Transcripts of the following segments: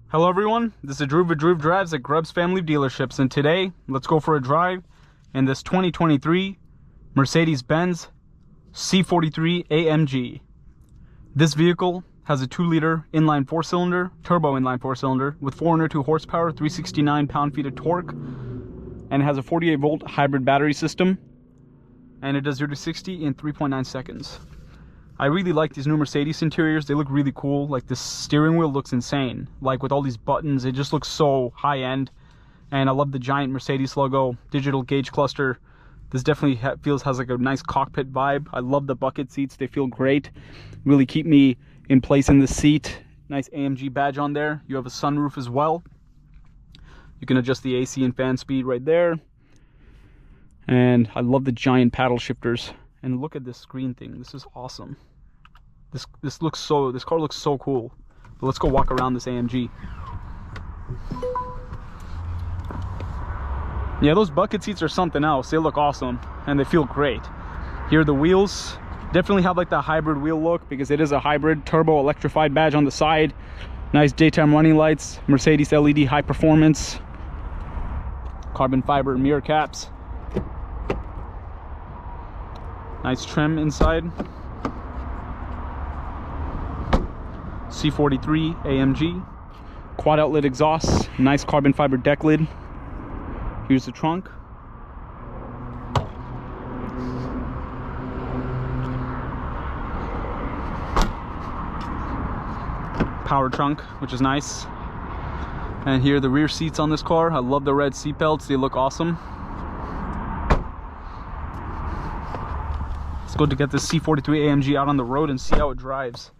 Hello everyone, this is Drew with Drew Drives at Grubbs Family Dealerships, and today let's go for a drive in this 2023 Mercedes-Benz C43 AMG. This vehicle has a 2-liter inline 4-cylinder, turbo inline 4-cylinder with 402 horsepower, 369 pound-feet of torque, and it has a 48-volt hybrid battery system, and it does 0 to 60 in 3.9 seconds. I really like these new Mercedes interiors. They look really cool. Like, this steering wheel looks insane. Like, with all these buttons, it just looks so high-end. And I love the giant Mercedes logo, digital gauge cluster. This definitely has like a nice cockpit vibe. I love the bucket seats. They feel great. Really keep me in place in the seat. Nice AMG badge on there. You have a sunroof as well. You can adjust the AC and fan speed right there. And I love the giant paddle shifters. And look at this screen thing. This is awesome. This car looks so cool. But let's go walk around this AMG. Yeah, those bucket seats are something else. They look awesome and they feel great. Here are the wheels. Definitely have like the hybrid wheel look because it is a hybrid. Turbo electrified badge on the side. Nice daytime running lights. Mercedes LED high performance. Carbon fiber mirror caps. Nice trim inside. C43 AMG. Quad outlet exhaust. Nice carbon fiber deck lid. Here's the trunk. Power trunk, which is nice. And here are the rear seats on this car. I love the red seat belts. They look awesome. Let's go to get this C43 AMG out on the road and see how it drives.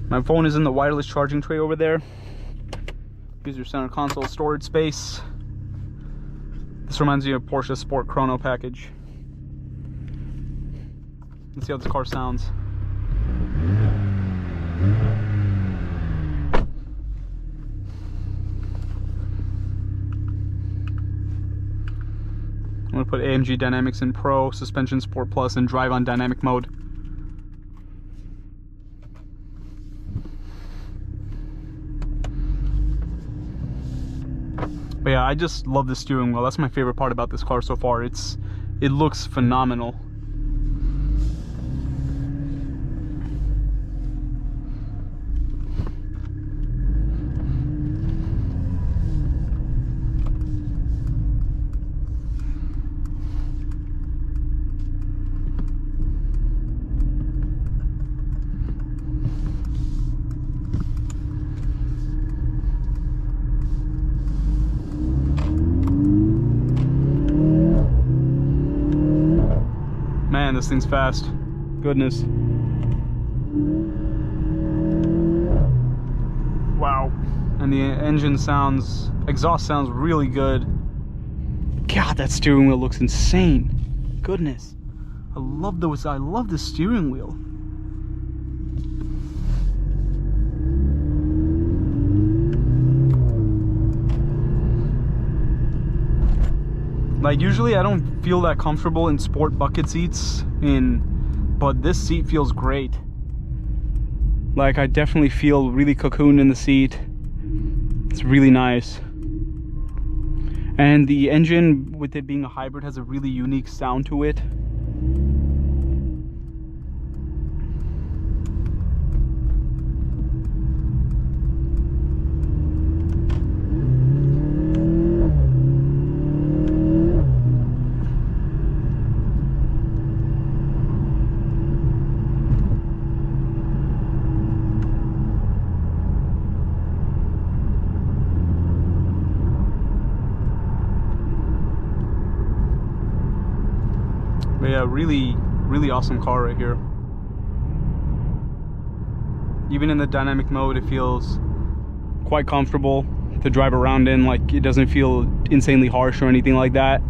My phone is in the wireless charging tray over there. Here's your center console storage space. This reminds me of Porsche Sport Chrono package. Let's see how this car sounds. I'm going to put AMG Dynamics in Pro, Suspension Sport Plus, and Drive on Dynamic mode. But yeah, I just love the steering wheel. That's my favorite part about this car so far. It looks phenomenal. Man, this thing's fast. Goodness. Wow. And the engine exhaust sounds really good. God, that steering wheel looks insane. Goodness. I love the steering wheel. Like, usually I don't feel that comfortable in sport bucket seats, but this seat feels great. Like, I definitely feel really cocooned in the seat. It's really nice. And the engine, with it being a hybrid, has a really unique sound to it. But yeah, really awesome car right here. Even in the dynamic mode, it feels quite comfortable to drive around in. Like, it doesn't feel insanely harsh or anything like that.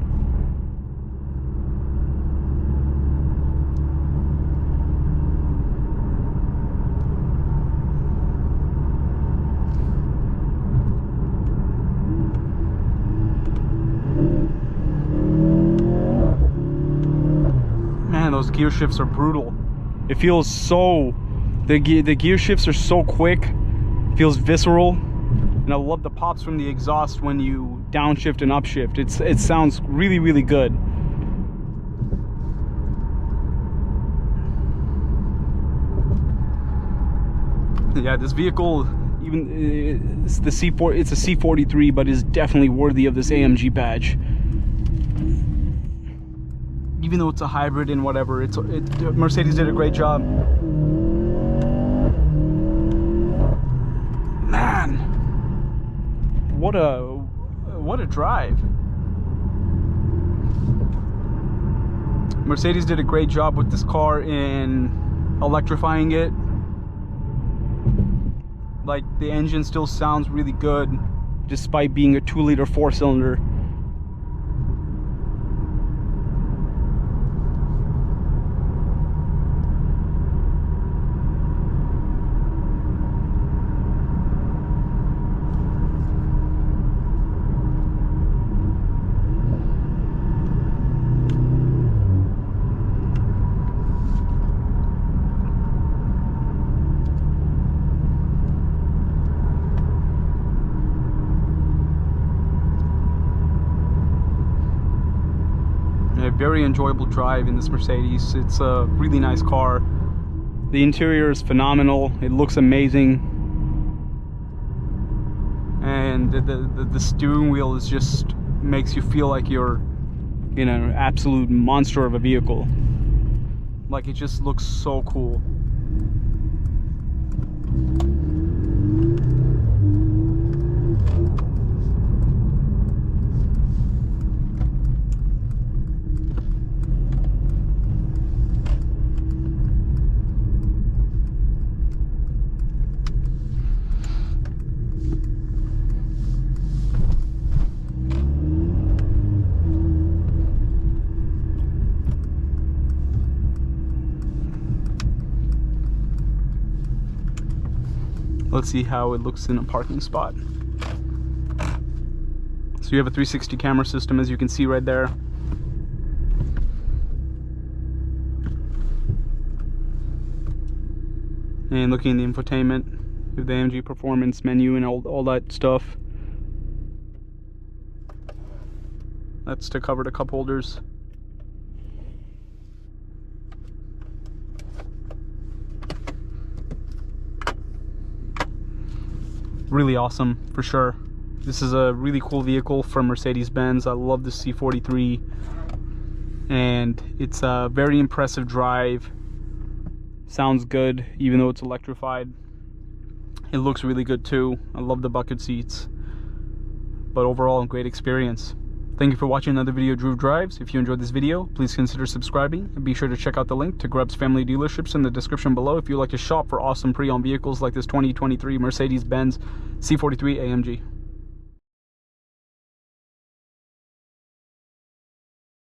Man, those gear shifts are brutal. It feels so, the gear shifts are so quick, feels visceral, and I love the pops from the exhaust when you downshift and upshift. It sounds really, really good. Yeah, this vehicle, even it's the C4, it's a C43, but is definitely worthy of this AMG badge. Even though it's a hybrid and whatever, Mercedes did a great job. Man, what a drive. Mercedes did a great job with this car in electrifying it. Like, the engine still sounds really good despite being a 2-liter 4-cylinder. A very enjoyable drive in this Mercedes. It's a really nice car. The interior is phenomenal. It looks amazing, and the steering wheel is just makes you feel like you're in an absolute monster of a vehicle. Like, it just looks so cool. Let's see how it looks in a parking spot. So you have a 360 camera system, as you can see right there. And looking in the infotainment, you have the AMG performance menu and all that stuff. That's to cover the cup holders. Really awesome, for sure. This is a really cool vehicle from Mercedes-Benz. I love the C43, and it's a very impressive drive. Sounds good, even though it's electrified. It looks really good too. I love the bucket seats, but overall, a great experience. Thank you for watching another video of Droove Drives. If you enjoyed this video, please consider subscribing, and be sure to check out the link to Grubbs Family Dealerships in the description below if you'd like to shop for awesome pre-owned vehicles like this 2023 Mercedes-Benz C43 AMG.